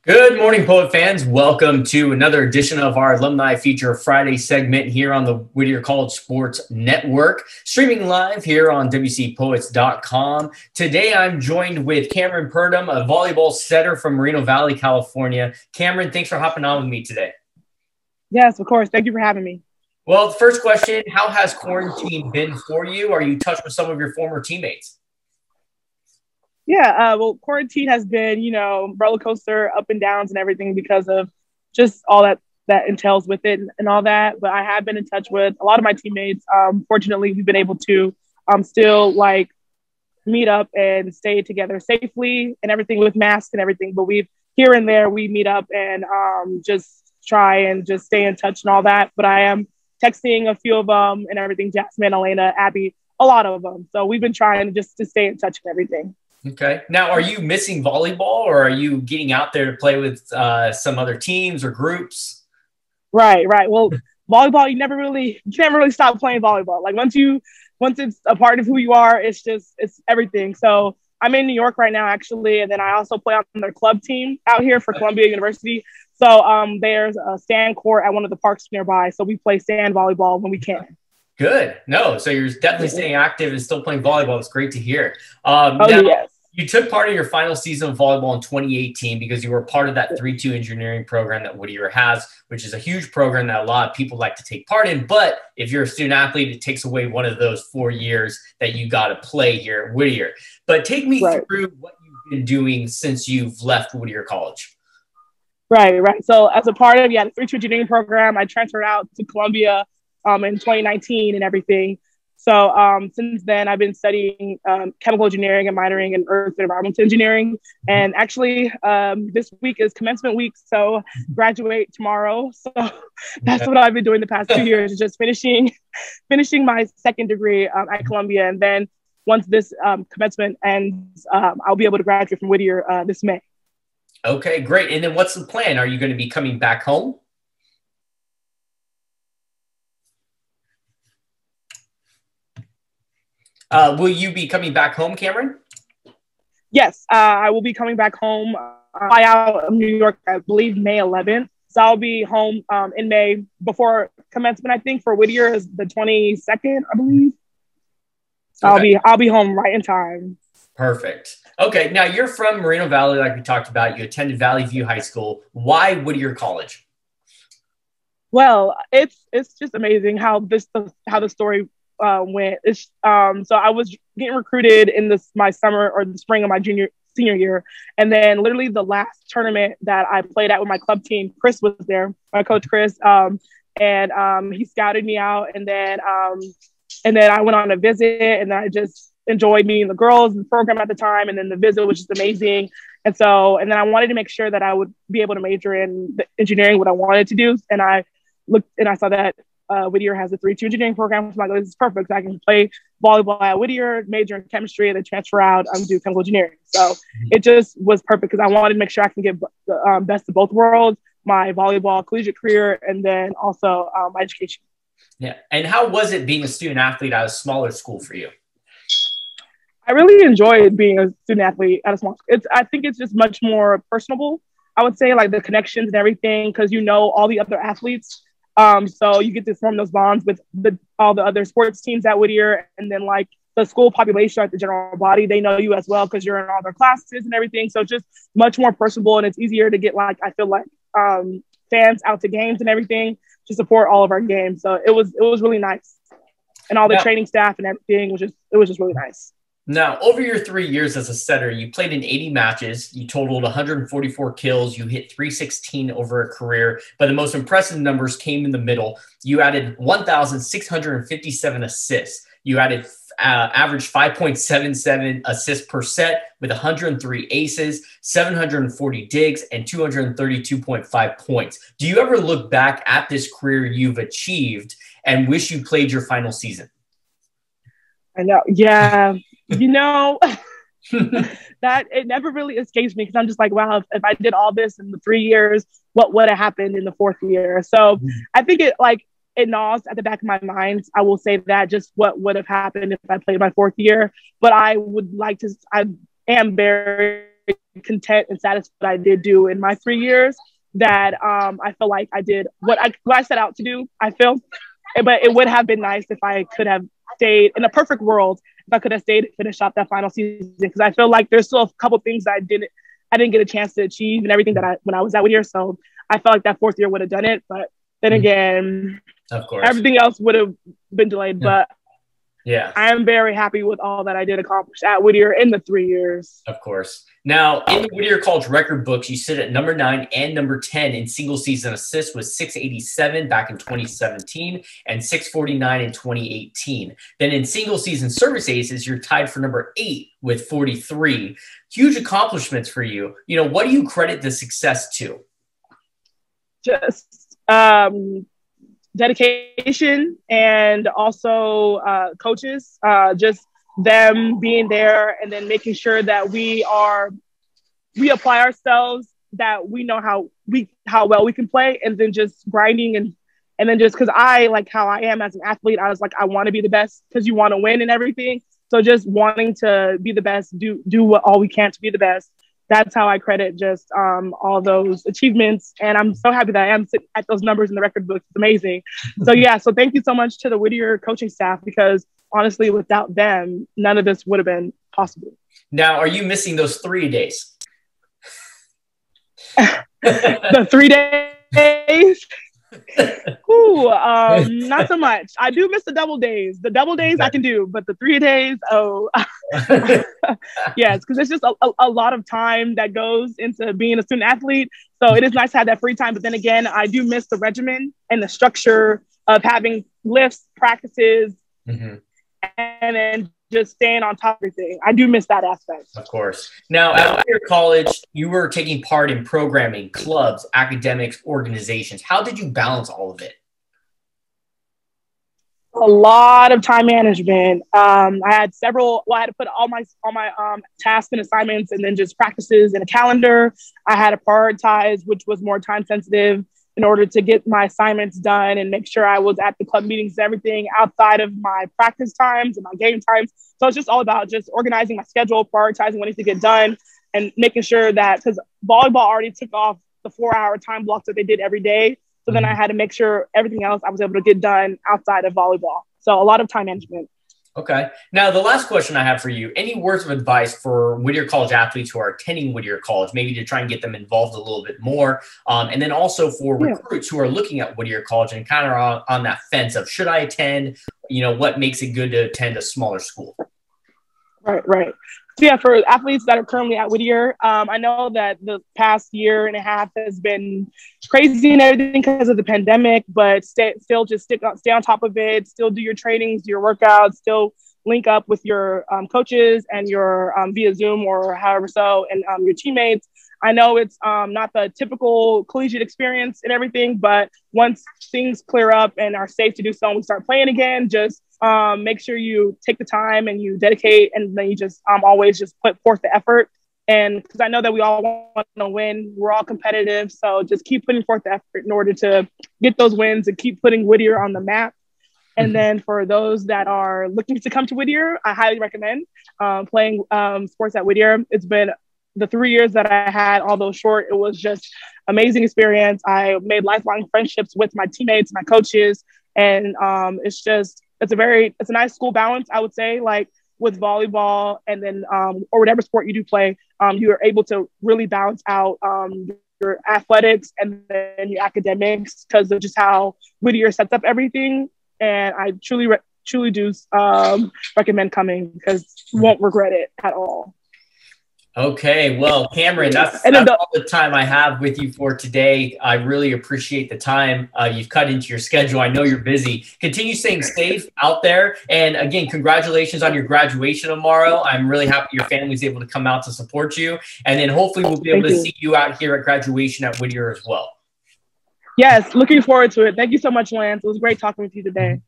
Good morning, Poet fans. Welcome to another edition of our Alumni Feature Friday segment here on the Whittier College Sports Network, streaming live here on WCPoets.com. Today, I'm joined with Camryn Purdom, a volleyball setter from Moreno Valley, California. Camryn, thanks for hopping on with me today. Yes, of course. Thank you for having me. Well, first question, how has quarantine been for you? Are you in touch with some of your former teammates? Yeah, well, quarantine has been, roller coaster, up and downs and everything because of just all that entails with it and all that. But I have been in touch with a lot of my teammates. Fortunately, we've been able to still meet up and stay together safely and everything with masks and everything. But here and there, we meet up and just try and just stay in touch and all that. But I am texting a few of them and everything, Jasmine, Elena, Abby, a lot of them. So we've been trying just to stay in touch and everything. Okay. Now, are you missing volleyball or are you getting out there to play with some other teams or groups? Right. Well, volleyball, you can't really stop playing volleyball. Like once it's a part of who you are, it's everything. So I'm in New York right now, actually. And then I also play on their club team out here for Columbia University. So there's a sand court at one of the parks nearby. So we play sand volleyball when we can. Good. No, so you're definitely staying active and still playing volleyball. It's great to hear. Yes. You took part in your final season of volleyball in 2018 because you were part of that 3-2 engineering program that Whittier has, which is a huge program that a lot of people like to take part in. But if you're a student athlete, it takes away one of those 4 years that you got to play here at Whittier. But take me through what you've been doing since you've left Whittier College. Right. So as a part of the 3-2 engineering program, I transferred out to Columbia in 2019 and everything. So since then, I've been studying chemical engineering and minoring in earth and environmental engineering. And actually, this week is commencement week, so graduate tomorrow. So that's what I've been doing the past 2 years, just finishing my second degree at Columbia. And then once this commencement ends, I'll be able to graduate from Whittier this May. Okay, great. And then what's the plan? Are you going to be coming back home? Will you be coming back home, Camryn? Yes, I will be coming back home. Fly out of New York, I believe, May 11th. So I'll be home in May before commencement. I think for Whittier is the 22nd, I believe. So okay. I'll be home right in time. Perfect. Okay, now you're from Moreno Valley, like we talked about. You attended Valley View High School. Why Whittier College? Well, it's just amazing how the story went. So I was getting recruited in my summer or the spring of my senior year, and then literally the last tournament that I played at with my club team, Chris was there, my coach Chris, and he scouted me out, and then I went on a visit, and I just enjoyed meeting the girls in the program at the time, and then the visit was just amazing. And then I wanted to make sure that I would be able to major in the engineering, what I wanted to do, and I looked and I saw that Whittier has a 3-2 engineering program. So I'm like, this is perfect. I can play volleyball at Whittier, major in chemistry, and then transfer out and do chemical engineering. So it just was perfect because I wanted to make sure I can get the best of both worlds, my volleyball collegiate career, and then also my education. Yeah. And how was it being a student athlete at a smaller school for you? I really enjoyed being a student athlete at a small school. I think it's just much more personable. I would say like the connections and everything, because you know all the other athletes. So you get to form those bonds with all the other sports teams at Whittier, and then like the school population, like the general body, they know you as well because you're in all their classes and everything. So just much more personable, and it's easier to get I feel like fans out to games and everything to support all of our games. So it was really nice, and all the training staff and everything was just really nice. Now, over your 3 years as a setter, you played in 80 matches, you totaled 144 kills, you hit .316 over a career, but the most impressive numbers came in the middle. You added 1,657 assists. You added average 5.77 assists per set with 103 aces, 740 digs, and 232.5 points. Do you ever look back at this career you've achieved and wish you played your final season? I know. Yeah. That it never really escapes me because I'm just like, wow, if I did all this in the 3 years, what would have happened in the 4th year? So I think it gnaws at the back of my mind. I will say that just what would have happened if I played my 4th year. But I am very content and satisfied I did do in my 3 years, that I feel like I did what I set out to do, I feel. But it would have been nice if I could have stayed in a perfect world, if I could have stayed and finished out that final season, because I feel like there's still a couple things that I didn't get a chance to achieve and everything that when I was at Whittier. So I felt like that 4th year would have done it. But then again, of course, everything else would have been delayed. Yeah. But yeah, I am very happy with all that I did accomplish at Whittier in the 3 years. Of course. Now, in the Whittier College record books, you sit at number 9 and number 10 in single season assists with 687 back in 2017 and 649 in 2018. Then in single season service aces, you're tied for number 8 with 43. Huge accomplishments for you. You know, what do you credit the success to? Just dedication, and also coaches, just them being there, and then making sure that we apply ourselves, that we know how well we can play, and then just grinding, and then just because I like how I am as an athlete, I was like, I want to be the best, because you want to win and everything. So just wanting to be the best, do all we can to be the best. That's how I credit just all those achievements. And I'm so happy that I am sitting at those numbers in the record book. It's amazing. So yeah, so thank you so much to the Whittier coaching staff, because honestly, without them, none of this would have been possible. Now, are you missing those 3 days? The 3 days? Ooh, not so much. I do miss the double days. The double days I can do, but the 3 days, oh. Yes, because it's just a lot of time that goes into being a student athlete. So it is nice to have that free time. But then again, I do miss the regimen and the structure of having lifts, practices, and then just staying on top of everything. I do miss that aspect. Of course. Now, at Whittier College, you were taking part in programming, clubs, academics, organizations. How did you balance all of it? A lot of time management. I had I had to put all my tasks and assignments, and then just practices in a calendar. I had to prioritize which was more time sensitive in order to get my assignments done, and make sure I was at the club meetings and everything outside of my practice times and my game times. So it's just all about just organizing my schedule, prioritizing what needs to get done, and making sure that, because volleyball already took off the 4-hour time blocks that they did every day. So then I had to make sure everything else I was able to get done outside of volleyball. So a lot of time management. Okay. Now, the last question I have for you, any words of advice for Whittier College athletes who are attending Whittier College, maybe to try and get them involved a little bit more? And then also for recruits who are looking at Whittier College and kind of on that fence of, should I attend? You know, what makes it good to attend a smaller school? Right. So yeah, for athletes that are currently at Whittier, I know that the past year and a half has been crazy and everything because of the pandemic, but still just stay on top of it, still do your trainings, do your workouts, still link up with your coaches and your via Zoom or however so, and your teammates. I know it's not the typical collegiate experience and everything, but once things clear up and are safe to do so and we start playing again, just make sure you take the time and you dedicate, and then you just always just put forth the effort. And because I know that we all want to win, we're all competitive. So just keep putting forth the effort in order to get those wins and keep putting Whittier on the map. And then for those that are looking to come to Whittier, I highly recommend playing sports at Whittier. It's been the 3 years that I had, although short, it was just amazing experience. I made lifelong friendships with my teammates, my coaches, and it's a nice school balance, I would say, like with volleyball and then or whatever sport you do play, you are able to really balance out your athletics and then your academics because of just how Whittier sets up everything. And I truly do recommend coming because you won't regret it at all. Okay, well, Camryn, that's all the time I have with you for today. I really appreciate the time you've cut into your schedule. I know you're busy. Continue staying safe out there. And again, congratulations on your graduation tomorrow. I'm really happy your family's able to come out to support you. And then hopefully we'll be able to see you out here at graduation at Whittier as well. Yes, looking forward to it. Thank you so much, Lance. It was great talking with you today.